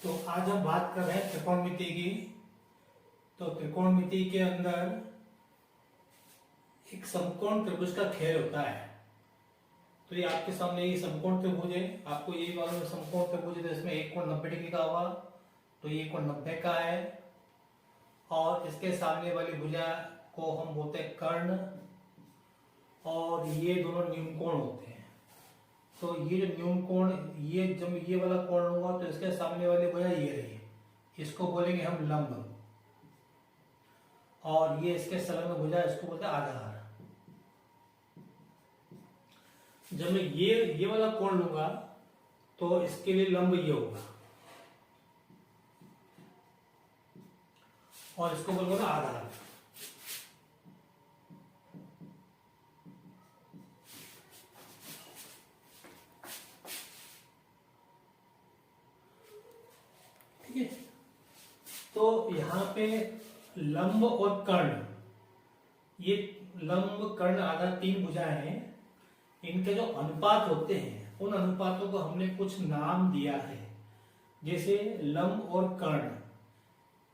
तो आज हम बात कर रहे हैं त्रिकोणमिति की। तो त्रिकोणमिति के अंदर एक समकोण त्रिभुज का खेल होता है। तो ये आपके सामने ये समकोण त्रिभुज है, आपको ये मालूम है समकोण त्रिभुज है, तो इसमें एक कोण 90 डिग्री का होगा, तो ये कोण 90 का है। और इसके सामने वाली भुजा को हम बोलते हैं कर्ण, और ये दोनों न्यून कोण होते हैं। तो ये जो न्यून कोण, ये जब ये वाला कोण होगा तो इसके सामने वाली भुजा ये रही, इसको बोलेंगे हम लंब, और ये इसके संलग्न भुजा, इसको बोलते हैं आधार। जब मैं ये वाला कोण लूंगा तो इसके लिए लंब ये होगा, और इसको बोलूंगा आधार। ठीक है, तो यहां पे लंब और कर्ण, ये लंब कर्ण आधार तीन भुजाएं हैं। इनके जो अनुपात होते हैं उन अनुपातों को हमने कुछ नाम दिया है। जैसे लंब और कर्ण,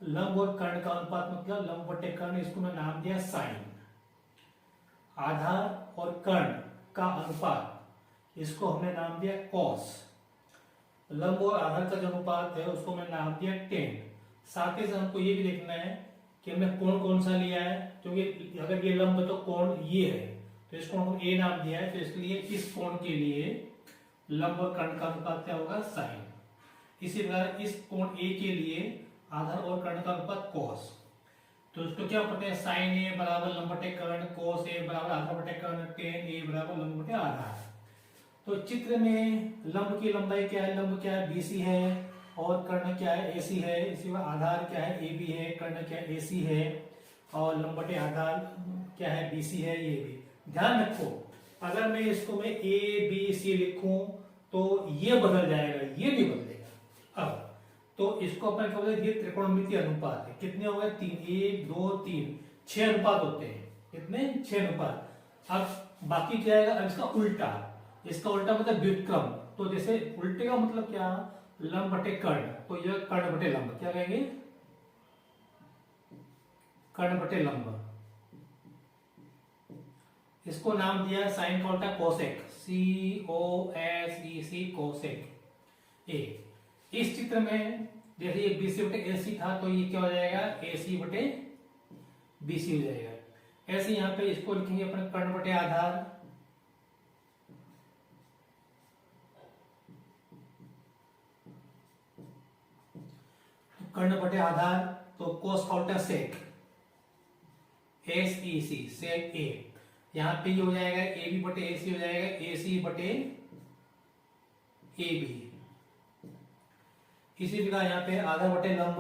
लंब और कर्ण का अनुपात मतलब लंब बटे कर्ण, इसको मैं नाम दिया साइन। आधार और कर्ण का अनुपात, इसको हमने नाम दिया कॉस। लंब और आधार का जो अनुपात है उसको मैं नाम दिया टेन। साथ ही साथ हमको ये भी देखना है कि हमने कोण कौन सा लिया है, क्योंकि अगर ये लंब है तो कोण ये है, तो इसको हम ए नाम दिया है, तो इसलिए इस कोण के लिए लंब और कर्ण का अनुपात क्या होगा, साइन। इसी प्रकार इस कोण ए के लिए आधार और कर्ण का अनुपात कॉस। तो इसको क्या पता है, साइन ए बराबर लंब बटे कर्ण, कॉस ए बराबर आधार बटे कर्ण, टेन ए बराबर लंब बटे आधार। तो चित्र में लंब की लंबाई क्या है, लंब क्या है, बीसी है, और कर्ण क्या है, एसी है। इसी में आधार क्या है, ए बी है, कर्ण क्या है, एसी है, और लंब बटे आधार क्या है, बीसी है, ये भी। ध्यान रखो, अगर मैं इसको मैं ए बी सी लिखूं तो ये बदल जाएगा, ये नहीं बदलेगा। अब तो इसको अपन क्या बोलते हैं, ये त्रिकोणमितीय अनुपात है। कितने हो गए, तीन, 1 2 3 6 अनुपात होते हैं। कितने, 6 अनुपात। अब बाकी क्या आएगा, अब इसका उल्टा, इसका उल्टा मतलब व्युत्क्रम। तो जैसे उल्टे का मतलब क्या, लंब बटे कर्ण, तो ये कर्ण बटे लंब, क्या कहेंगे, कर्ण बटे लंब। इसको नाम दिया साइन का उल्टा कोसेक, COSEC, कोसेक ए। इस चित्र में जैसे ये BC बटे AC था, तो ये क्या हो जाएगा, AC बटे BC हो जाएगा। ऐसे यहां पे इसको लिखेंगे अपने कर्ण बटे आधार, कर्ण बटे आधार, तो कोस का उल्टा सेक, SEC, सेक ए। यहां पे ये हो जाएगा AB बटे AC हो जाएगा AC बटे AB। इसी प्रकार यहां पे आधार बटे लंब,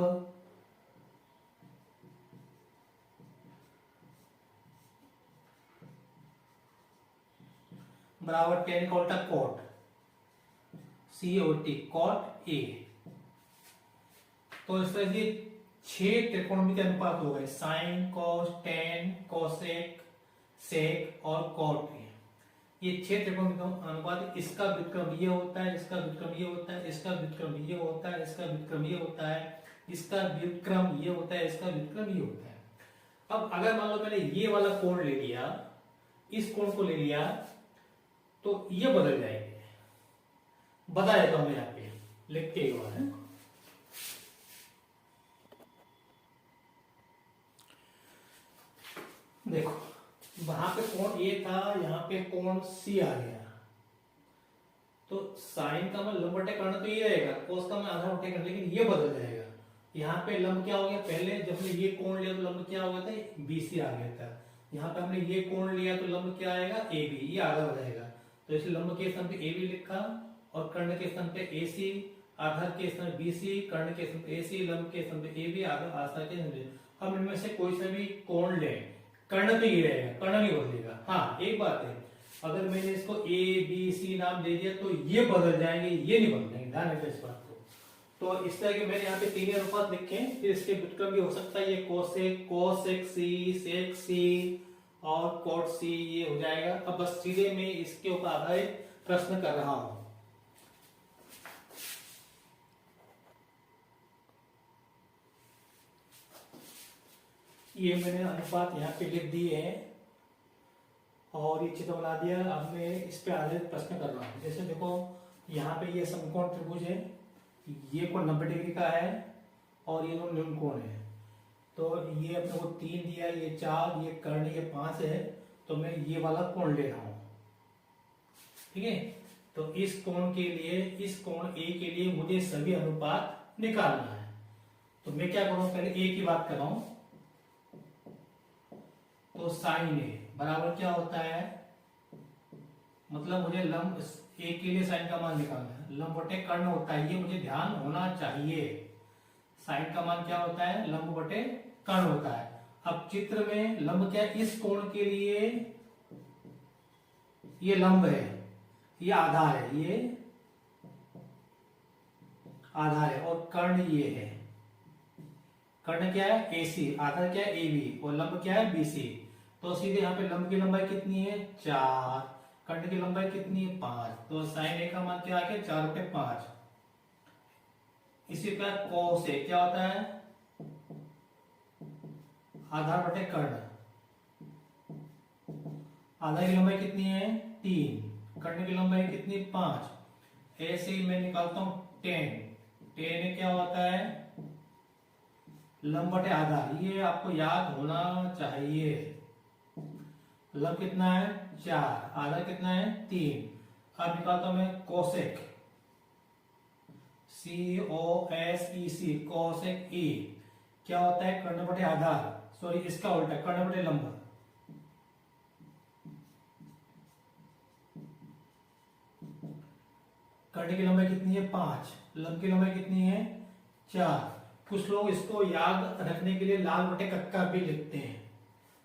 बराबर टेन का उल्टा कोट, COT, कोट ए। तो इस तरह से 6 त्रिकोणमितीय अनुपात हो गए, साइन, कॉस, टेन, कोसेक, सेक और कॉट ए। ये 6 त्रिकोणमितीय अनुपात। इसका व्युत्क्रम ये होता है, इसका व्युत्क्रम ये होता है, इसका व्युत्क्रम ये होता है, इसका व्युत्क्रम ये होता है, इसका व्युत्क्रम ये होता है, इसका व्युत्क्रम ये होता है। अब अगर मान लो मैंने ये वाला कोण ले लिया, इस कोण को ले लिया, तो ये बदल जाएंगे। बता देता हूं मैं यहाँ पे लिख के एक बार है। देखो, वहां पे कोण ए था, यहाँ पे कोण सी आ गया, तो साइन का मैं लंब बटे कर्ण तो ये रहेगा, कोस का मैं आधार बटे कर्ण, लेकिन ये बदल जाएगा। यहाँ पे लंब क्या हो गया, पहले जब हमने ये कोण लिया तो लंब क्या हो गया था, BC आ गया था। यहाँ पे हमने ये कोण लिया तो लंब क्या आएगा, AB, ये आधा हो जाएगा। तो इस लंब के स्थान पे AB लिखा, और कर्ण के स्थान पे AC, आधार के स्थान पे BC, कर्ण के स्थान पे AC, लंब के स्थान पे AB, आधार के स्थान पे। हम इनमें से कोई सा भी कोण ले, कर्ण तो ये रहेगा, कर्ण नहीं बदलेगा। हाँ, एक बात है, अगर मैंने इसको ABC नाम दे दिया तो ये बदल जाएंगे, ये नहीं बदलेंगे। ध्यान रखें इस बात को। तो इस तरह के मैंने यहाँ पे 3 अनुपात लिखे, फिर इसके व्युत्क्रम भी हो सकता है, ये कोसेक, कोसेक C, सेक C और कोट C, ये हो जाएगा। अब बस सीधे मैं इसके ऊपर आधारित प्रश्न कर रहा हूं। ये मैंने अनुपात यहाँ पे लिख दिए हैं और ये चित्र बना दिया। अब मैं इस पे आधारित प्रश्न कर रहा हूँ। जैसे देखो यहाँ पे ये समकोण त्रिभुज है, ये कोण 90 डिग्री का है और ये न्यून कोण है। तो ये अपने को 3 दिया, ये 4, ये कर्ण, ये 5 है। तो मैं ये वाला कोण ले रहा हूँ, ठीक है। तो इस कोण के लिए, इस कोण ए के लिए मुझे सभी अनुपात निकालना है। तो मैं क्या करूँ, पहले ए की बात कर रहा हूँ। तो साइन ए बराबर क्या होता है, मतलब मुझे लंब ए के लिए साइन का मान निकालना है। लंब बटे कर्ण होता है, ये मुझे ध्यान होना चाहिए। साइन का मान क्या होता है, लंब बटे कर्ण होता है। अब चित्र में लंब क्या है, इस कोण के लिए ये लंब है, ये आधार है, ये आधार है और कर्ण ये है। कर्ण क्या है, AC, आधार क्या है, AB और लंब क्या है, BC। तो सीधे यहाँ पे लंब की लंबाई कितनी है, 4, कर्ण की लंबाई कितनी है, 5। तो साइन ए का मान क्या आ गया, 4/5। इसी प्रकार कॉस ए क्या होता है, आधार बटे कर्ण। आधार की लंबाई कितनी है, 3, कर्ण की लंबाई कितनी, 5। ऐसे ही मैं निकालता हूं tan। tan क्या होता है, लंब बटे आधार। ये आपको याद होना चाहिए। लंब कितना है, 4, आधार कितना है, 3। अब निकालता हूं मैं कोसेक, COSEC, कोसेक E क्या होता है, कर्ण बटे आधार, सॉरी इसका उल्टा, कर्ण बटे लंब। कर्ण की लंबाई कितनी है, 5, लंब की लंबाई कितनी है, 4। कुछ लोग इसको याद रखने के लिए लाल बटे कक्का भी लिखते हैं,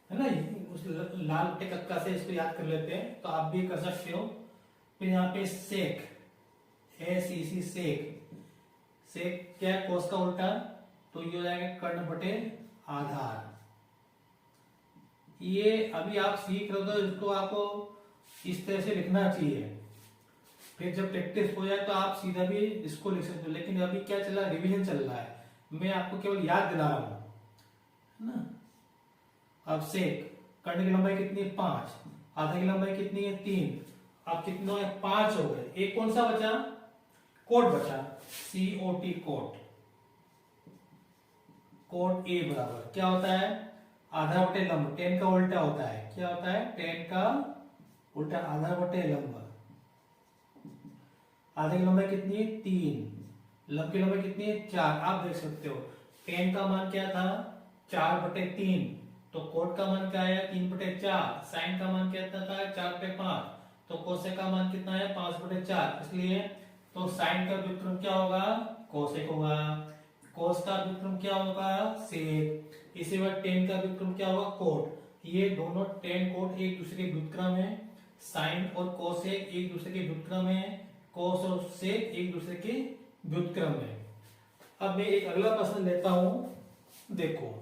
है ना। उस लाल बटे कक्का से इसको याद कर लेते हैं, तो आप भी कर सकते हो। फिर यहाँ पे सेक, SEC, सेक। सेक क्या है, कोस का उल्टा, तो ये हो जाएगा कर्ण बटे आधार। ये अभी आप सीख रहे हो तो इसको आपको इस तरह से लिखना चाहिए। फिर जब प्रैक्टिस हो जाए तो आप सीधा भी इसको लिख सकते हो। लेकिन अभी क्या चल रहा है, रिवीजन चल रहा है, मैं आपको केवल याद दिला रहा हूं, है ना। अब सेक, कर्ण की लंबाई कितनी है, 5, आधा की लंबाई कितनी है, 3। अब कितना है, 5 हो गए। एक कौन सा बचा, कोट बचा, COT, कोट। कोट ए बराबर क्या होता है, आधा बटे लंब। tan का उल्टा होता है, क्या होता है, tan का उल्टा आधा बटे लंब। आधे की लंबाई कितनी है, 3, लंब की लंबाई कितनी है, 4। आप देख सकते हो tan का मान क्या था, 4/3। तो कोट का मान क्या है, 3/4। साइन का मान क्या था, 4/5। तो कोसेक का मान कितना है, 5/4। इसलिए तो साइन का व्युत्क्रम क्या होगा, कोसेक होगा। कोस का व्युत्क्रम क्या होगा, सेक। इसी बार tan का व्युत्क्रम क्या होगा, कोट। ये दोनों tan कोट एक दूसरे के व्युत्क्रम है। साइन और कोसेक एक दूसरे के व्युत्क्रम है। कोस और सेक एक दूसरे के व्युत्क्रम है। अब मैं एक अगला प्रश्न लेता हूं। देखो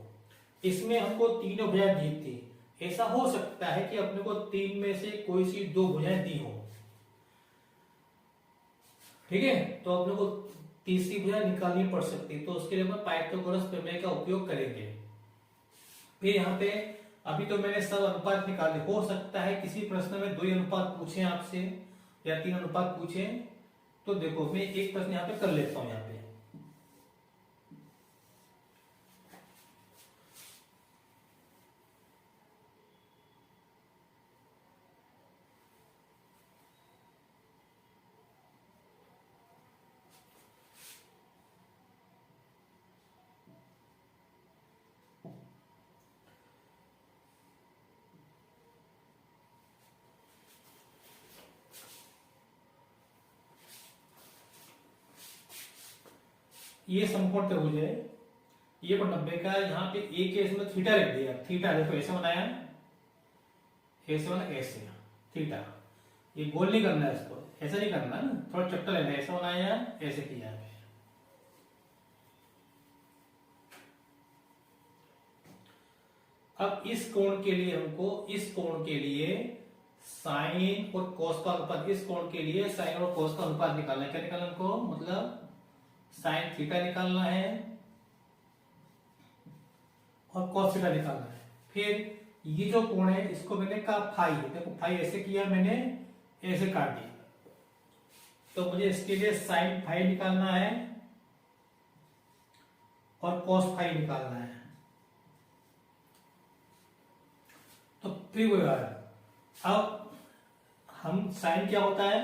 इसमें हमको तीनों भुजाएं दी थी। ऐसा हो सकता है कि अपने को 3 में से कोई सी 2 भुजाएं दी हो, ठीक है। तो अपने को तीसरी भुजा निकालनी पड़ सकती है। तो उसके लिए हम पाइथागोरस प्रमेय का उपयोग करेंगे। फिर यहाँ पे अभी तो मैंने सब अनुपात निकाले। हो सकता है किसी प्रश्न में 2 ही अनुपात पूछे आपसे या 3 अनुपात पूछे। तो देखो मैं एक प्रश्न यहाँ पे कर लेता हूं। यहाँ पे ये समकोण त्रिभुज है, ये 90 का। यहाँ पे ए के इसमें थीटा लिख दिया। थीटा देखो ऐसे बनाया, ऐसे बना, ऐसे थीटा। ये गोल नहीं करना है, इसको ऐसा नहीं करना, थोड़ा चक्कर लेना है। ऐसा बनाया, ऐसे किया। अब इस कोण के लिए हमको, इस कोण के लिए साइन और कोस का अनुपात, इस कोण के लिए साइन और कोस का अनुपात निकालना है। क्या निकालना हमको, मतलब साइन थीटा निकालना है और cos थीटा निकालना है। फिर ये जो कोण है इसको मैंने कहा फाई, देखो फाई ऐसे किया मैंने, ऐसे काट दिया, तो मुझे इसके लिए साइन फाई निकालना है और कॉस फाई निकालना है। तो फिर वो यार अब हम साइन क्या होता है,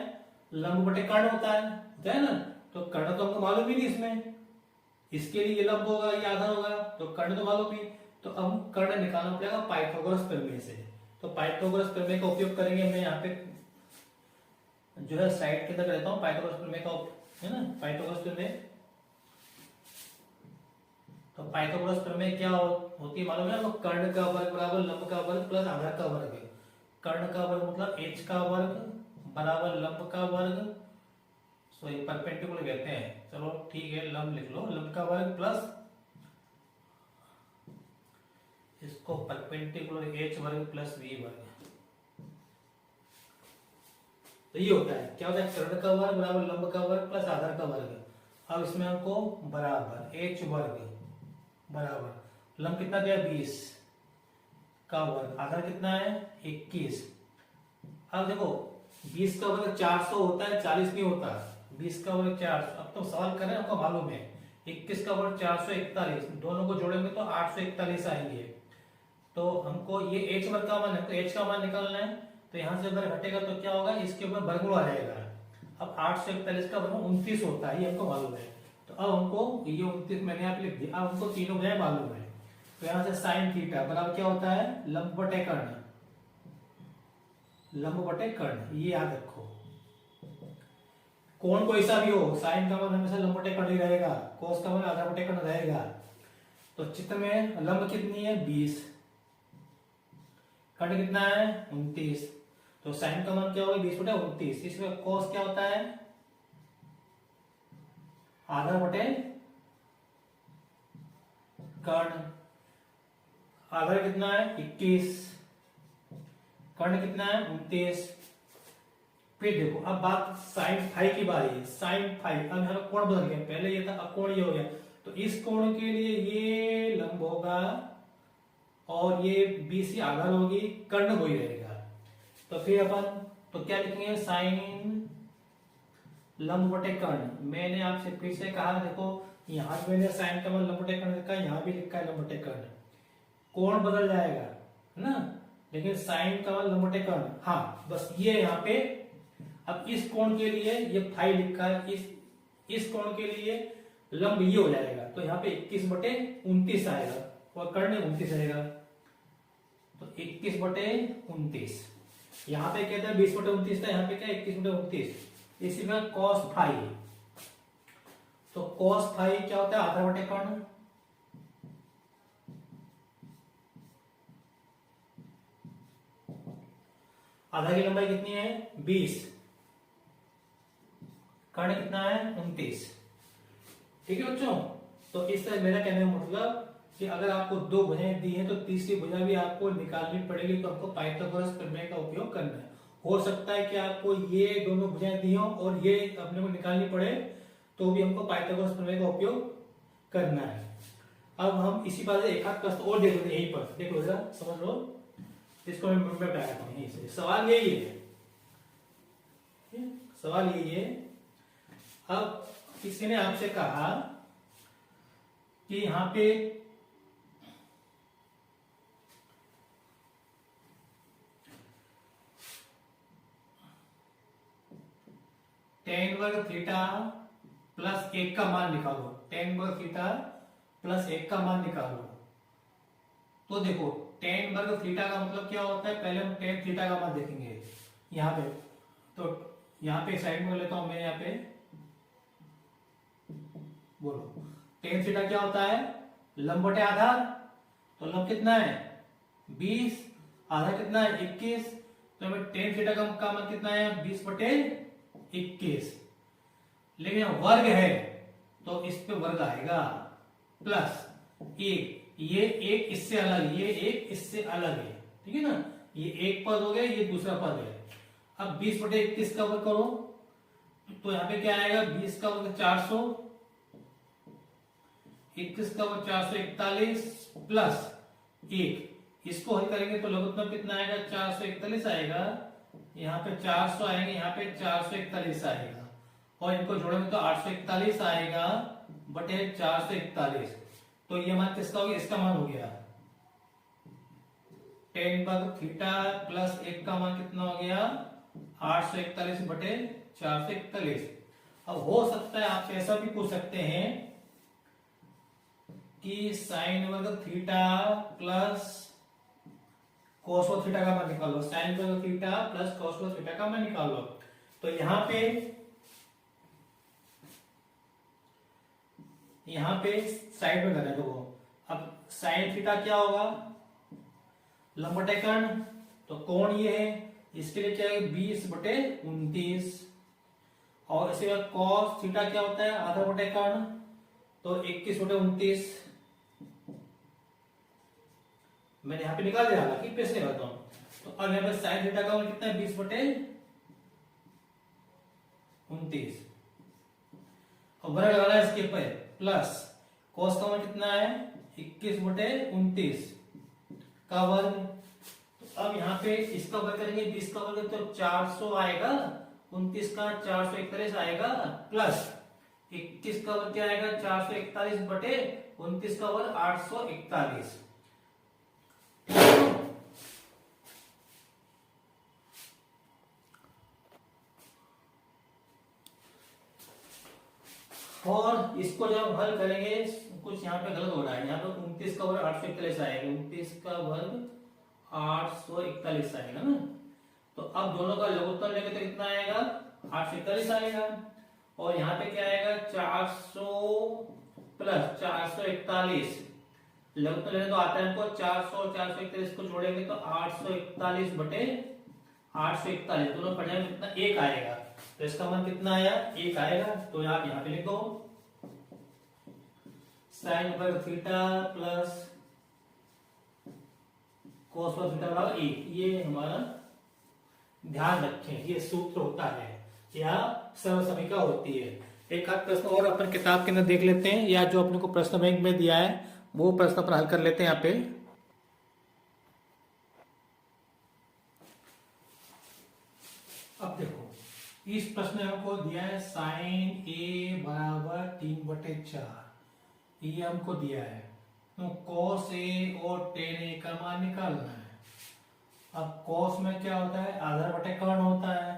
लंब बटे कर्ण होता है ना, तो कर्ण तो हमको मालूम ही नहीं इसमें, इसके लिए ये लंब होगा ये आधार होगा, तो कर्ण तो मालूम ही, तो अब हम कर्ण निकालना पड़ेगा पाइथागोरस प्रमेय से। तो पाइथागोरस प्रमेय का उपयोग करेंगे, मैं यहाँ पे जो है स्लाइड के अंदर रहता हूँ, पाइथागोरस प्रमेय का है ना, पाइथागोरस प्रमेय। तो पाइथागोरस प्रमेय क्या होती है मालूम है आपको, कर्ण का वर्ग बराबर लंब का वर्ग प्लस आधार का वर्ग। कर्ण का वर्ग मतलब h का वर्ग बराबर लंब का वर्ग, सॉरी परपेंडिकुलर कहते हैं, चलो ठीक है लंब लिख लो, लंब का वर्ग प्लस इसको परपेंडिकुलर h वर्ग प्लस v वर्ग। तो ये होता है, क्या होता है, कर्ण का वर्ग बराबर लंब का वर्ग प्लस आधार का वर्ग। अब इसमें हमको बराबर h वर्ग बराबर लंब कितना दिया 20 का वर्ग, आधार कितना है 21। अब देखो 20 का वर्ग 400 होता है, 40 नहीं होता, 20 का वर्ग 400। अब तो सवाल कर रहे हैं, आपको मालूम है 21 का वर्ग 441, दोनों को जोड़ेंगे तो 841 आएंगे। तो हमको ये h वर्ग का मान, हमको h का मान निकालना है, तो यहाँ से अगर घटेगा तो क्या होगा, इसके ऊपर वर्गमूल आ जाएगा। अब 841 का वर्गमूल 29 होता है, ये हमको मालूम है। तो अब हमको ये 29 मैंने यहाँ पे लिख दिया, अब हमको तीनों भुजाएं मालूम है। तो यहाँ से साइन थीटा बराबर क्या होता है, लंब बटे कर्ण, लंब बटे कर्ण, ये याद रखो। कोण कोई सा भी हो, साइन का मान हमेशा लंब बटे कर्ण ही रहेगा, कोस का मान आधा बटे कर्ण रहेगा। तो चित्र में लंब कितनी है 20, कर्ण कितना है 29, तो साइन का मान क्या होगा 20 बटे 29। इसमें कोस क्या होता है आधा बटे कर्ण, आधार कितना है 21, कर्ण कितना है 29। फिर देखो अब बात साइन फाई की बारी है, साइन फाई, अब यहाँ पे कोण बदल गया, पहले ये था अब कोण ये हो गया, तो इस कोण के लिए ये लंब होगा और ये बीसी आधार होगी, कर्ण वही रहेगा। तो फिर अपन तो क्या लिखेंगे, साइन लंब बटे कर्ण। मैंने आपसे फिर से कहा, देखो यहाँ भी मैंने साइन का मान लंब बटे कर्ण लिखा, यहाँ भी लिखा है लंब बटे कर्ण, कोण बदल जाएगा है ना, लेकिन साइन का मान लंब बटे कर्ण। हाँ बस ये यहाँ पे अब इस कोण के लिए ये फाई लिखा है, इस कोण के लिए लंब ये हो जाएगा, तो यहाँ पे 21 बटे 29 आएगा और कर्ण 29 आएगा। तो 21 बटे 29, यहाँ पे कहता है 20 बटे 29 था, यहाँ पे क्या 21 बटे 29। इसी में कॉस फाई, तो कॉस फाई क्या होता है आधा बटे कर्ण, आधा की लंबाई कितनी है 20, कर्ण कितना है 29। ठीक है बच्चों, तो इस तरह मेरा कहने का मतलब कि अगर आपको दो भुजाएं दी हैं तो तीसरी भुजा भी आपको निकालनी पड़ेगी, तो आपको पाइथागोरस प्रमेय का उपयोग करना है। हो सकता है कि आपको ये दोनों भुजाएं दी हो और ये अपने को निकालनी पड़े, तो भी हमको पाइथागोरस प्रमेय का उपयोग करना है। अब हम इसी बात से एक आध प्रश्न और देख लेते हैं, यहीं पर देखो जरा समझ लो, इसको मैं बताया था यहीं से। सवाल यही है, सवाल यही है। अब किसी ने आपसे कहा कि यहाँ पे tan वर्ग थीटा प्लस 1 का मान निकालो, tan वर्ग थीटा प्लस 1 का मान निकालो। तो देखो tan वर्ग थीटा का मतलब क्या होता है, पहले हम tan थीटा का मान देखेंगे यहाँ पे। तो यहाँ पे साइड में लेता हूं मैं, यहाँ पे बोलो tan थीटा क्या होता है, लंब बटे आधार, तो लंब कितना है 20, आधार कितना है 21, तो हमें tan थीटा का मान कितना है 20 बटे 21। लेकिन वर्ग है तो इस पे वर्ग आएगा प्लस एक, ये एक इससे अलग, ये एक इससे अलग है, ठीक है ना, ये एक पद हो गया, ये दूसरा पद है। अब 20 बटे 21 का वर्ग करो, तो यहाँ पे क्या आएगा 20 का वर्ग 400, 21 का वर्ग 441 प्लस 1। इसको हल करेंगे तो लघुत्तम कितना आएगा, 441 आएगा। यहाँ पे 400 आएंगे, यहाँ पे 441 आएगा, और इनको जोड़ेंगे तो 841 आएगा बटे 441। तो ये मान किसका हो गया, इसका मान हो गया tan वर्ग थीटा प्लस 1 का मान कितना हो गया, 841 बटे 441। अब हो सकता है आपसे ऐसा भी पूछ सकते हैं कि साइन वर्ग थीटा प्लस cos वर्ग थीटा का मान निकालो, साइन वर्ग थीटा प्लस cos वर्ग थीटा का मान निकालो। तो यहाँ पे साइड में करना है। देखो अब साइन थीटा क्या होगा, लंब बटे कर्ण, तो कोण ये है, इसके लिए क्या है 20 बटे 29, और इसी बाद cos थीटा क्या होता है, आधा बटे कर्ण, तो 21 बटे 29। मैंने यहाँ पे निकाल दिया, हालांकि पेश नहीं करता हूं। तो अब यहाँ पे साइन थीटा का मान कितना है, 20 बटे 29, और वर्ग लगाना है इसके ऊपर, प्लस cos का मान कितना है 21 बटे 29 का वर्ग। तो अब यहाँ पे इसका वर्ग करेंगे, 20 का वर्ग तो 400 आएगा, 29 का 441 आएगा, प्लस 21 का वर्ग क्या आएगा 441 बटे 29 का वर्ग 841। और इसको जब हल करेंगे, कुछ यहाँ पे गलत हो रहा है, यहाँ पे 29 का वर्ग 841 आएगा, 29 का वर्ग 841 आएगा ना। तो अब दोनों का लघुत्तम लेंगे तो कितना आएगा, 841 आएगा, और यहाँ पे क्या आएगा 400 प्लस 441, लघुत्तम लेंगे तो आता है हमको 400, 441 को जोड़ेंगे तो 841 बटे 841, दोनों पढ़ने में कितना 1 आएगा, तो इसका मान कितना आया 1 आएगा। तो आप यहाँ पे लिखो साइन वर्ग थीटा प्लस cos वर्ग थीटा बराबर 1। ये हमारा ध्यान रखें, ये सूत्र होता है या सरल समीकरण होती है। एक आध प्रश्न और अपन किताब के अंदर देख लेते हैं, या जो अपने को प्रश्न बैंक में दिया है वो प्रश्न पर हल कर लेते हैं। यहाँ पे अब देखो, इस प्रश्न में हमको दिया है साइन ए बराबर 3/4, ये हमको दिया है। तो cos ए और tan ए का मान निकालना है। अब cos में क्या होता है, आधार बटे कर्ण होता है,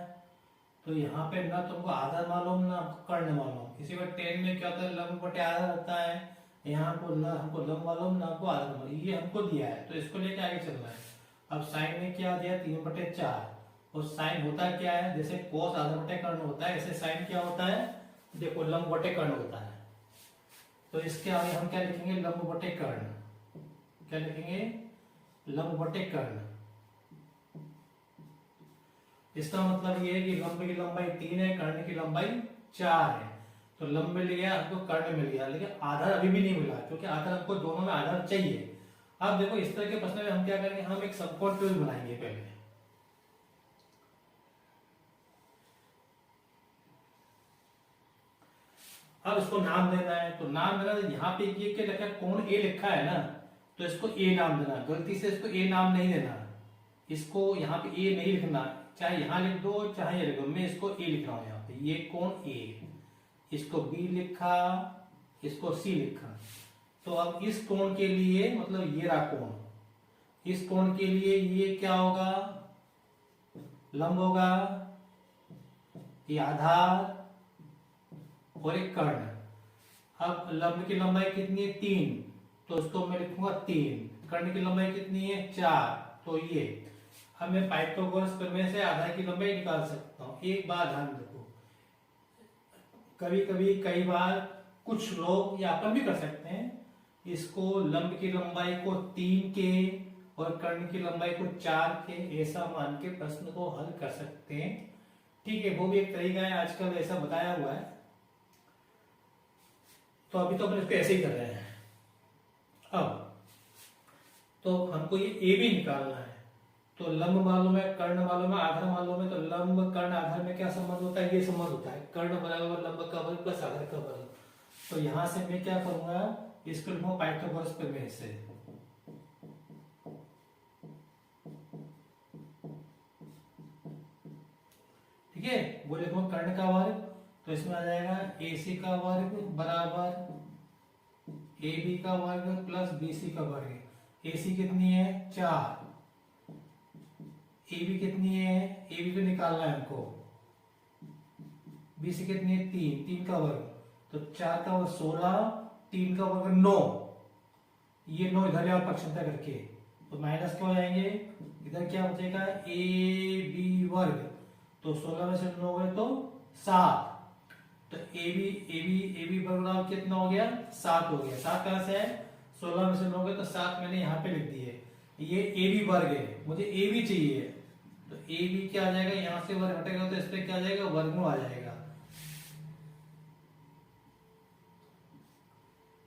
तो यहाँ पे ना तुमको आधार मालूम ना कर्ण मालूम। इसी बार tan में क्या होता है, लंब बटे आधार होता है, यहाँ हमको लंब मालूम ना हमको आधार मालूम, ये हमको दिया है, तो इसको लेके आगे चलना है। अब साइन में क्या दिया 3/4, और साइन होता क्या है, जैसे cos आधार बटे कर्ण होता है, ऐसे साइन क्या होता है, देखो लंब बटे कर्ण होता है। तो इसके आगे हम क्या लिखेंगे, लंब बटे कर्ण, क्या लिखेंगे लंब बटे कर्ण। इसका मतलब ये है कि लंब की लंबाई 3 है, कर्ण की लंबाई 4 है। तो लंब मिल गया हमको, कर्ण मिल गया, लेकिन आधार अभी भी नहीं मिला, क्योंकि आधार हमको दोनों में आधार चाहिए। अब देखो इस तरह के प्रश्न में हम क्या करेंगे, हम एक समकोण त्रिभुज बनाएंगे पहले। अब इसको नाम देना है, तो नाम देना, यहाँ पे ये क्या लिखा है, कोण ए लिखा है ना, तो इसको ए नाम देना। गलती से इसको ए नाम नहीं देना, इसको यहाँ पे ए नहीं लिखना, चाहे यहाँ लिख दो चाहे ये लिख दो, मैं इसको ए लिख रहा हूँ यहाँ पे, ये कोण ए, इसको बी लिखा, इसको सी लिखा। तो अब इस कोण के लिए, मतलब ये रहा कोण, इस कोण के लिए ये क्या होगा, लंब होगा, ये आधार और एक कर्ण। अब लंब की लंबाई कितनी है 3, तो उसको मैं लिखूंगा 3। कर्ण की लंबाई कितनी है 4, तो ये। अब मैं पाइथागोरस प्रमेय से आधार की लंबाई निकाल सकता हूँ। एक बात ध्यान रखो, कभी कभी कई बार कुछ लोग, या अपन भी कर सकते हैं, इसको लंब की लंबाई को 3 के और कर्ण की लंबाई को 4 के ऐसा मान के प्रश्न को हल कर सकते हैं। ठीक है, वो भी एक तरीका है, आजकल ऐसा बताया हुआ है। तो अभी तो अपन इसको ऐसे ही कर रहे हैं। अब तो हमको ये ए भी निकालना है, तो लंब मालूम है, कर्ण मालूम है, आधार मालूम है, तो लंब कर्ण आधार में क्या संबंध होता है, ये संबंध होता है, कर्ण बराबर लंब का वर्ग प्लस आधार का वर्ग। तो यहां से मैं क्या करूंगा, इसको लिखूंगा पाइथागोरस प्रमेय से। ठीक है, वो लिखूंगा कर्ण का वर्ग, तो इसमें आ जाएगा AC का वर्ग बराबर AB का वर्ग प्लस BC का वर्ग। AC कितनी है 4, AB कितनी है, AB को निकालना है हमको, BC कितनी है 3, 3 का वर्ग, तो 4 का वर्ग 16, 3 का वर्ग 9, ये 9 इधर ले पक्षांतर करके, तो माइनस क्या हो जाएंगे, इधर क्या बचेगा AB वर्ग, तो 16 में से 9 गए तो 7, तो AB वर्ग बराबर कितना हो गया 7 हो गया। 7 कहां से है, 16 में से 9 गए तो 7 मैंने यहाँ पे लिख दिए, ये AB वर्ग है, मुझे AB चाहिए, तो AB क्या आ जाएगा, यहां से वर्ग हटेगा तो इस पे क्या आ जाएगा वर्गमूल आ जाएगा,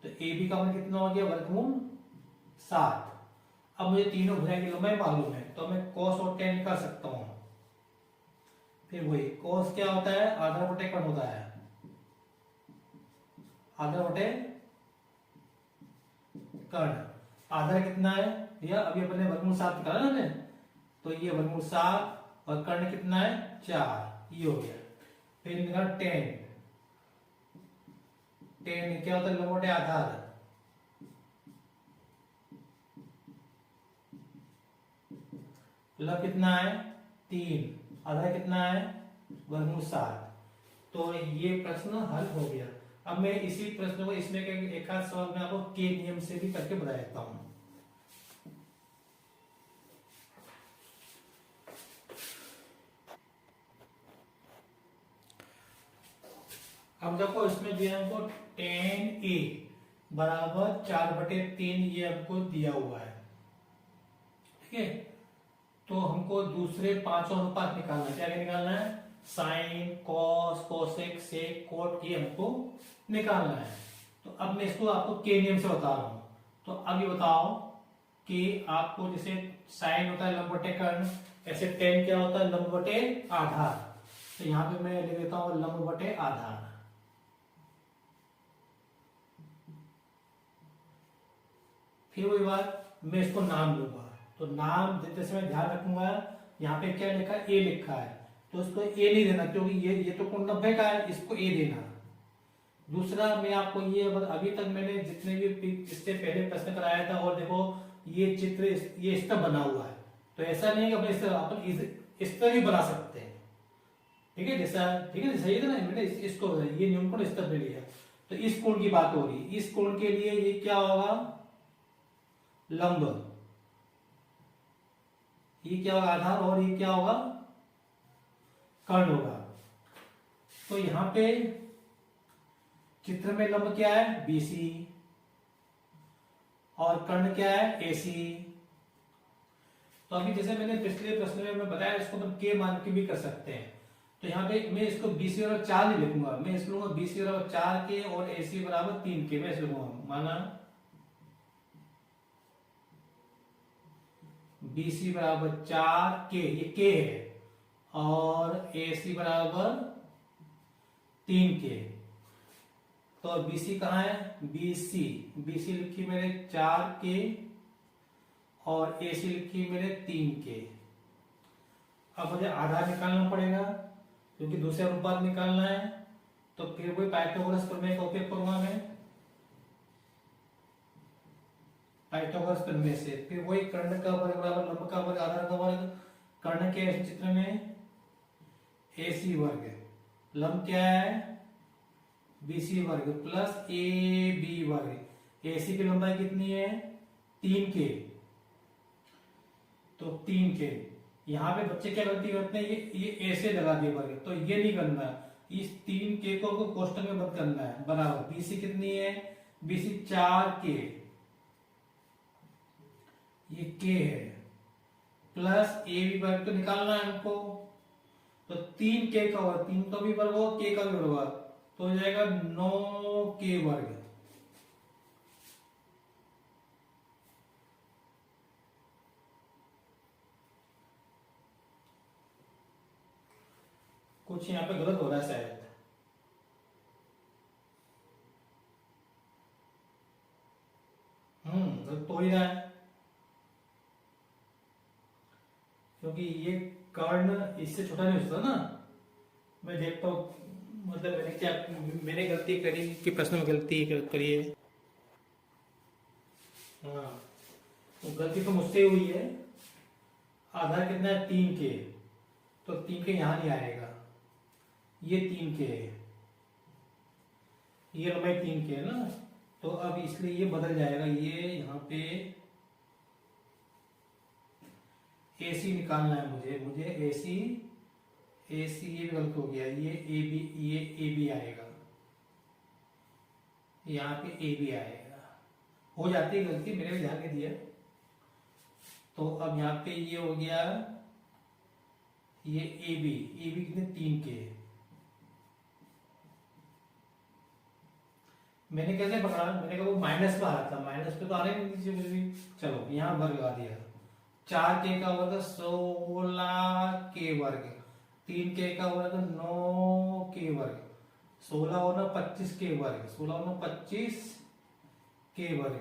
तो AB का मान कितना हो गया वर्गमूल 7। अब मुझे तीनों भुजाएं की लंबाई मालूम है, तो मैं cos और tan निकाल सकता हूं। फिर वही cos क्या होता है, आधा बटे कर्ण होता है, आधा बटे कर्ण, आधा कितना है भैया, अभी अपने वर्गमूल 7 निकाला ना हमने, तो ये वर्गमूल 7 और कर्ण कितना है 4, ये हो गया। फिर निकाल tan, tan क्या होता है लंब बटे आधार, लंब कितना है 3, आधा कितना है वर्गमूल 7, तो ये प्रश्न हल हो गया। अब मैं इसी प्रश्न को इसमें एक आध सवाल में आपको के नियम से भी करके बता देता हूं। अब देखो इसमें दिया हमको tan A बराबर 4/3 ये हमको दिया हुआ है, ठीक है, तो हमको दूसरे पांचों अनुपात निकालना है, क्या निकालना है, sine cos cosec sec cot, ये हमको निकालना है। तो अब मैं इसको आपको के नियम से बता रहा हूं, तो अब ये बताओ कि आपको जैसे साइन होता है लंब बटे कर्ण, ऐसे tan क्या होता है लंब बटे आधार, तो यहां पे मैं लिख देता हूं लंब बटे आधार। फिर वही बात मैं इसको नाम लूंगा, तो नाम देते समय ध्यान रखूंगा यहाँ पे क्या लिखा है A लिखा है, तो इसको A नहीं देना क्योंकि ये तो कोण 90 का है, इसको A देना। दूसरा मैं आपको ये अभी तक मैंने जितने भी इससे पहले प्रश्न कराया था, और देखो ये चित्र ये इस तरह बना हुआ है, तो ऐसा नहीं है कि अपन इस तरह भी बना सकते हैं, ठीक है, जैसा ठीक है सही है ना, मैंने इसको ये न्यून कोण इस तरह लिया, तो इस कोण की बात हो रही है, इस कोण के लिए ये क्या होगा लंब, ये क्या होगा आधार, और ये क्या होगा कर्ण होगा। तो यहां पे चित्र में लंब क्या है BC और कर्ण क्या है AC। तो अभी जैसे मैंने पिछले प्रश्न में मैं बताया, इसको हम के मान के भी कर सकते हैं, तो यहाँ पे मैं इसको BC बराबर 4 नहीं लिखूंगा, मैं इसको लूंगा BC बराबर 4 के और AC बराबर 3 के, मैं इसे लूंगा माना BC बराबर 4 के, ये के है, और AC बराबर 3 के, तो BC कहाँ है BC लिखी मैंने 4 के और AC लिखी मैंने 3 के। अब मुझे आधार निकालना पड़ेगा क्योंकि दूसरे अनुपात निकालना है, तो फिर वही पाइथागोरस प्रमेय का उपयोग करूंगा मैं, पाइथागोरस प्रमेय से। फिर वही कर्ण का वर्ग बराबर लंब का वर्ग आधार का वर्ग, कर्ण के चित्र में AC वर्ग, लंब क्या है BC वर्ग प्लस AB वर्ग, AC की लंबाई कितनी है 3 के, तो 3 के। यहाँ पे बच्चे क्या गलती करते हैं, ये ऐसे लगा दिए वर्ग, तो ये नहीं करना, इस 3 के को कोष्टक में बंद करना है, बराबर BC कितनी है BC 4 के, ये के है, प्लस AB वर्ग तो निकालना है हमको, तो 3 के का वर्ग, 3 तो भी वर्ग होगा के का भी वर्ग होगा, तो हो जाएगा 9 के वर्ग। कुछ यहाँ पे गलत हो रहा है शायद, गलत तो ही रहा है, क्योंकि ये कर्ण इससे छोटा नहीं हो सकता ना, मैं देखता हूँ, मतलब मैंने गलती करी कि प्रश्न में गलती करी है। हाँ, तो गलती तो मुझसे हुई है। आधार कितना है 3 के, तो 3 के यहाँ नहीं आएगा, ये 3 के है, ये लंबाई 3 के है ना, तो अब इसलिए ये बदल जाएगा, ये यहाँ पे AC निकालना है मुझे AC, ये भी गलत हो गया, ये AB आएगा, यहाँ पे AB आएगा। हो जाती है गलती, मैंने भी ध्यान नहीं दिया। तो अब यहाँ पे ये हो गया, ये AB कितने 3 के। मैंने कैसे पकड़ा, मैंने कहा वो माइनस पे आ रहा था, माइनस पे तो आ रहा ही नहीं नीचे कुछ भी। चलो यहाँ वर्ग लगा दिया, 4K का वर्ग 16K वर्ग, 3K का वर्ग 9K वर्ग, 16 और 25K वर्ग, 16 और 25K वर्ग।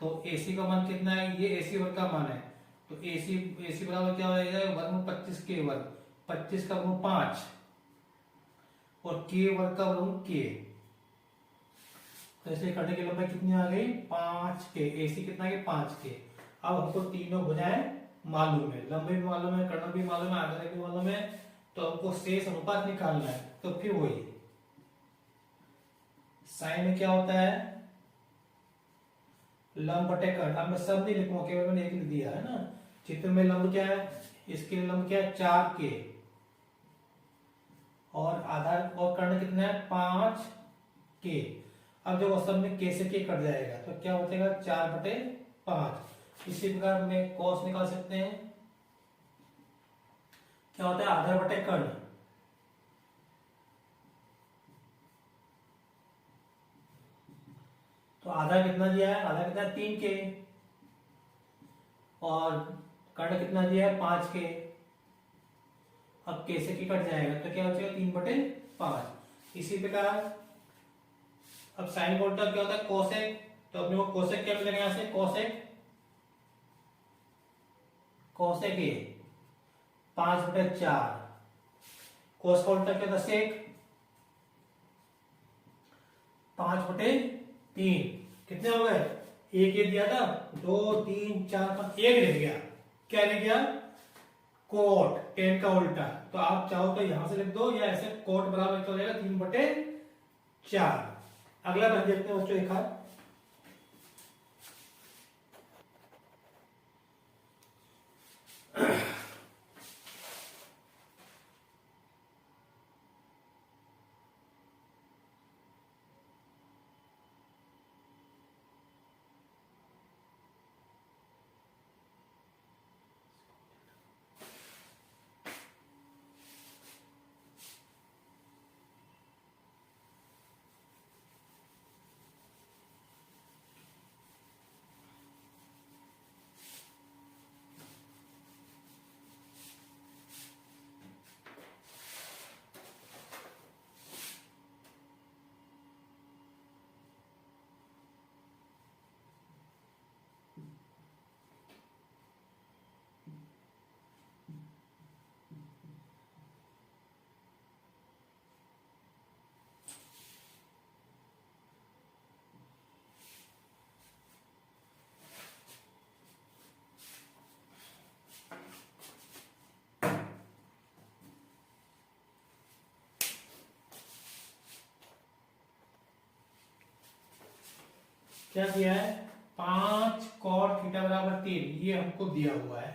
तो AC का मान कितना है, ये AC वर्ग का मान है, तो AC बराबर क्या हो जाएगा, वर्ग 25K वर्ग, 25 का वर्ग 5 और K वर्ग का वर्ग K। तो ऐसे करने की लंबाई कितनी आ गई 5K, AC कितना है 5K। अब हमको तीनों भुजाएं मालूम है, लंबाई भी मालूम है, कर्ण भी मालूम है, आधार भी मालूम है, तो हमको शेष अनुपात निकालना है। तो फिर वही साइन में क्या होता है, लंब बटे कर्ण। अब मैं सब नहीं लिखूंगा, केवल मैंने एक लिख दिया है ना। चित्र में लंब क्या है, इसके लिए लंब क्या है 4K, और आधार और कर्ण कितना है 5K। अब जब सब में K से K कट जाएगा तो क्या हो जाएगा 4/5। इसी प्रकार में कॉस निकाल सकते हैं, क्या होता है आधार बटे कर्ण। तो आधार कितना दिया है, आधार कितना है 3K, और कर्ण कितना दिया है 5K। अब K से K कट जाएगा तो क्या हो जाएगा 3/5। इसी प्रकार अब साइन का उल्टा क्या होता है कोसेक, तो अपने को कोसेक क्या मिलेगा यहाँ से, कोसेक ए 5/4। कोस का उल्टा क्या होता है सेक, 5/3। कितने हो गए, एक ये दिया था, 2 3 4 5, एक रह गया, क्या रह गया कोट, 10 का उल्टा। तो आप चाहो तो यहां से लिख दो, या ऐसे कोट बराबर क्या हो जाएगा 3/4। अगला बन देखते हैं बच्चों एक हाथ। क्या दिया है 5 cot थीटा बराबर 3, ये हमको दिया हुआ है।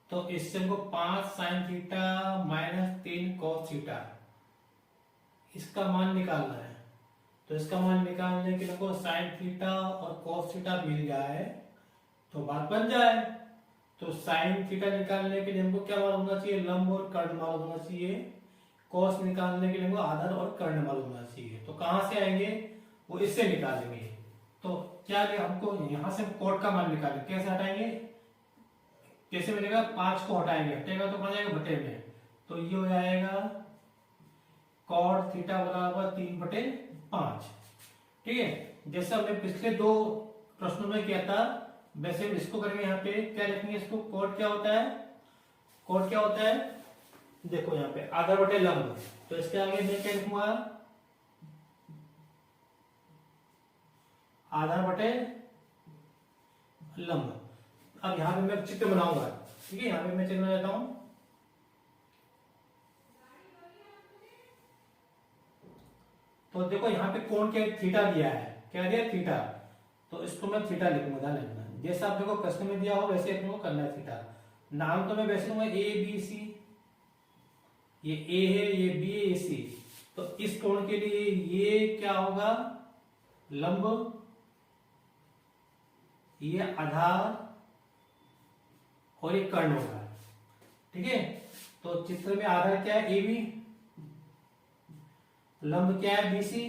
तो इससे हमको 5 sin theta minus 3 cos theta, इसका मान निकालना है। तो इसका मान निकालने के लिए हमको sin थीटा और cos थीटा मिल जाए तो बात बन जाए। तो sin थीटा निकालने के लिए हमको क्या मालूम होना चाहिए, लंब और कर्ण मालूम होना चाहिए। cos निकालने के लिए हमको आधार और कर्ण मालूम होना चाहिए। तो कहां से आएंगे, वो इससे निकालेंगे। तो क्या हमको यहां से कोट का मान निकालें, कैसे हटाएंगे, कैसे मिलेगा 5 को हटाएंगे, हटेगा तो पड़ जाएगा बटे में, तो ये हो जाएगा कॉट थीटा बराबर 3/5। ठीक है, जैसे हमने पिछले 2 प्रश्नों में किया था वैसे हम इसको करेंगे। यहाँ पे क्या लिखेंगे, इसको कोट क्या होता है, कोट क्या होता है देखो यहाँ पे आधार बटे लंब, तो इसके आगे मैं क्या लिखूंगा, आधार बटे लंब। अब यहाँ पे मैं चित्र बनाऊंगा, ठीक है, यहाँ पे मैं चित्र बना देता हूं। तो देखो यहाँ पे कोण क्या थीटा दिया है, क्या दिया थीटा, तो इसको मैं थीटा लिखूंगा, ध्यान रखना जैसा आप देखो प्रश्न में दिया हो वैसे अपने को करना है थीटा। नाम तो मैं वैसे लूंगा ए बी सी, ये ए है, ये बी है, ये सी। तो इस कोण के लिए ये क्या होगा, लंब, ये आधार और ये कर्ण होगा, ठीक है। तो चित्र में आधार क्या है, ए बी, लंब क्या है, बी सी।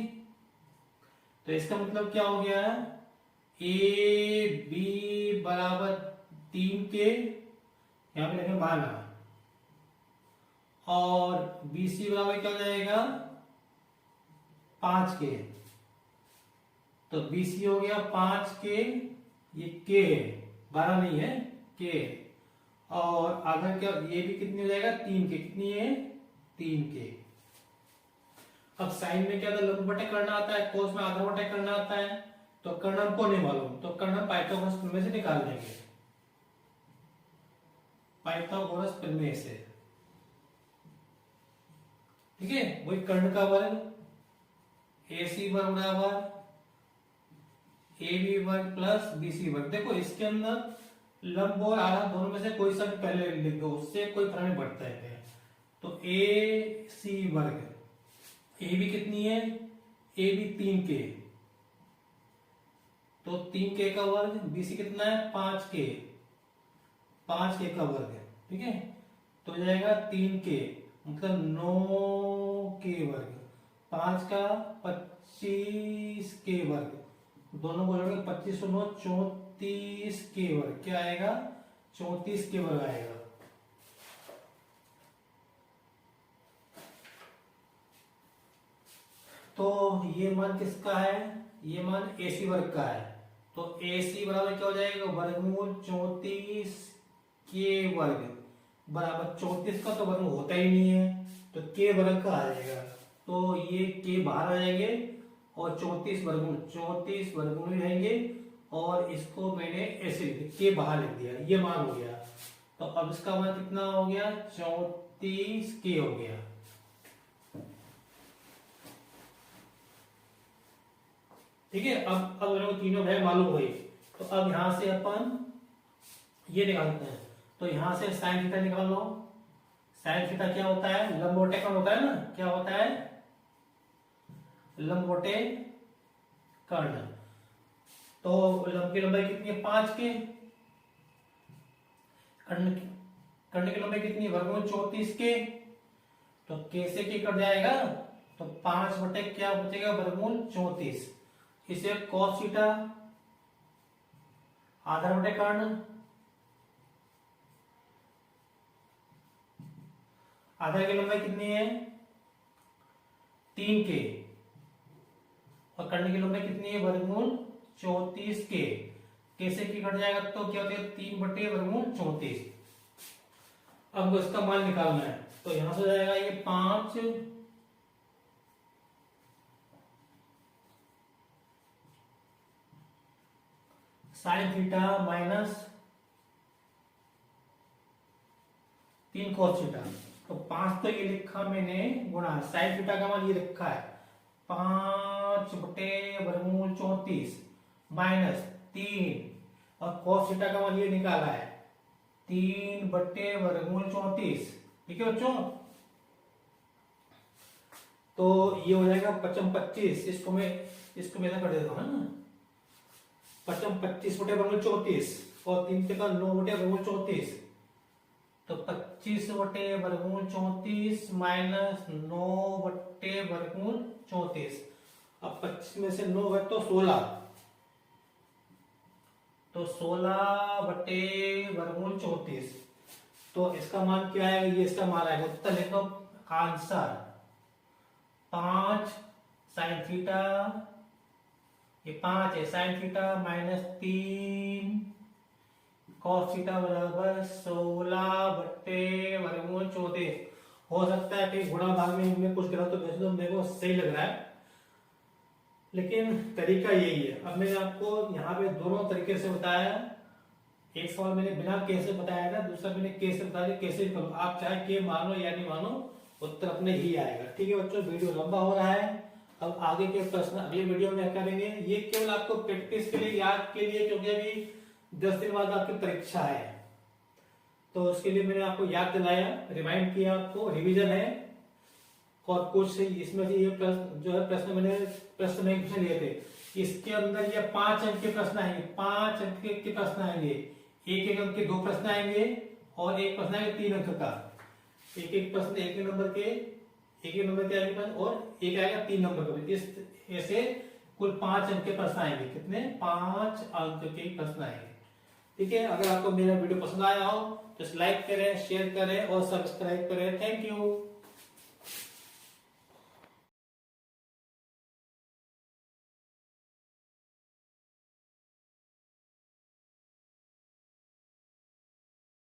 तो इसका मतलब क्या हो गया, ए बी बराबर 3 के, यहां पे लिखेंगे माना, और बी सी बराबर क्या हो जाएगा 5 के। तो बी सी हो गया 5 के, ये के 12 नहीं है, के, और आधार क्या, ये भी कितनी हो जाएगा 3 के, कितनी है 3 के। अब साइन में क्या था, लंब बटे कर्ण आता है, कोस में आधार बटे कर्ण आता है। तो कर्ण हमको नहीं मालूम, तो कर्ण पाइथागोरस प्रमेय से निकाल देंगे, पाइथागोरस प्रमेय से, ठीक है। वही कर्ण का वर्ग ए सी वर्ग बराबर ए बी वर्ग प्लस बी सी वर्ग। देखो इसके अंदर लंब और आधार दोनों में से कोई सा भी पहले लिख दो, उससे कोई फर्क नहीं पड़ता है। तो ए सी वर्ग, ए बी कितनी है, ए बी 3 के, तो 3 के का वर्ग, बी सी कितना है 5 के, 5 के का वर्ग, ठीक है। तो हो जाएगा 3 के मतलब 9 के वर्ग, 5 का 25 के वर्ग, दोनों को जोड़कर 25 और 9 34 के वर्ग, क्या आएगा 34 के वर्ग आएगा। तो ये मान किसका है, ये मान AC वर्ग का है। तो AC बराबर क्या हो जाएगा, वर्गमूल 34 के वर्ग बराबर 34 का तो वर्गमूल होता ही नहीं है, तो के वर्ग का आ जाएगा। तो ये के बाहर आ जाएंगे और 34 वर्गमूल रहेंगे, और इसको मैंने ऐसे के बाहर लिख दिया, ये मान हो गया। तो अब इसका मान कितना हो गया 34 के हो गया, ठीक है। अब मेरे को तीनों भय मालूम हुई, तो अब यहां से अपन ये निकालते हैं। तो यहां से साइन थीटा निकाल लो। साइन थीटा क्या होता है, लंब बटे कर्ण होता है ना, क्या होता है लंब बटे कर्ण। तो लंब की लंबाई कितनी है 5 के, कर्ण की लंबाई कितनी है वर्गमूल 34 के, तो कैसे के कट जाएगा, तो 5 बटे क्या बचेगा वर्गमूल 34, इसे cos थीटा आधार बटे कर्ण, आधार की लंबाई कितनी है 3 के, और कर्ण की लंबाई कितनी है वर्गमूल 34 के, कैसे की कट जाएगा तो क्या होता है 3 बटे वर्गमूल 34। अब इसका मान निकालना है, तो यहां से हो जाएगा ये 5 sine theta minus 3 cos theta. तो 5 तो ये लिखा मैंने गुणा, साइन थीटा का मान ये लिखा है 5 बटे वर्गमूल 34 माइनस 3, और cos थीटा का मान ये निकाला है 3 बटे वर्गमूल 34, ठीक है बच्चों। तो ये हो जाएगा 25, इसको मैं कर देता हूँ ना, 25 बटे वर्गमूल 34 और 3 के का 9 बटे वर्गमूल 34, तो 25 बटे वर्गमूल 34 माइनस 9 बटे वर्गमूल 34। अब 25 में से 9 घट तो 16, तो 16 बटे वर्गमूल 34। तो इसका मान क्या है, ये इसका मान आएगा, उत्तर लिखो आंसर 5 साइन थीटा, ये 5 है sine theta minus 3 cos theta बराबर 16 बटे वर्गमूल 34। हो सकता है कहीं गुणा भाग में इनमें कुछ गलत हो, वैसे तो मेरे को सही लग रहा है, लेकिन तरीका यही है। अब मैंने आपको यहाँ पे दोनों तरीके से बताया। एक सवाल मैंने बिना के से बताया था, दूसरा मैंने के से बता दिया, कैसे भी करो आप, चाहे के मानो या नहीं मानो, उत्तर अपने ही आएगा। ठीक है बच्चों, वीडियो लंबा हो रहा है, अब आगे के प्रश्न अगले वीडियो में करेंगे। ये केवल आपको प्रैक्टिस के लिए, याद के लिए, क्योंकि अभी 10 दिन बाद आपकी परीक्षा है, तो उसके लिए मैंने आपको याद दिलाया, रिमाइंड किया, आपको रिवीजन है। और कुछ इसमें से ये प्रश्न जो है, प्रश्न में क्वेश्चन लिए थे, इसके अंदर ये 5 अंक के प्रश्न आएंगे, 5 अंक के प्रश्न आएंगे, एक अंक के 2 प्रश्न आएंगे और एक प्रश्न आएगा 3 अंक का। एक प्रश्न एक नंबर के आएंगे प्रश्न, और एक आएगा 3 नंबर का। इस ऐसे कुल 5 अंक के प्रश्न आएंगे। कितने? 5 अंक के प्रश्न आएंगे। ठीक है, अगर आपको मेरा वीडियो पसंद आया हो तो लाइक करें, शेयर करें और सब्सक्राइब करें। Thank you.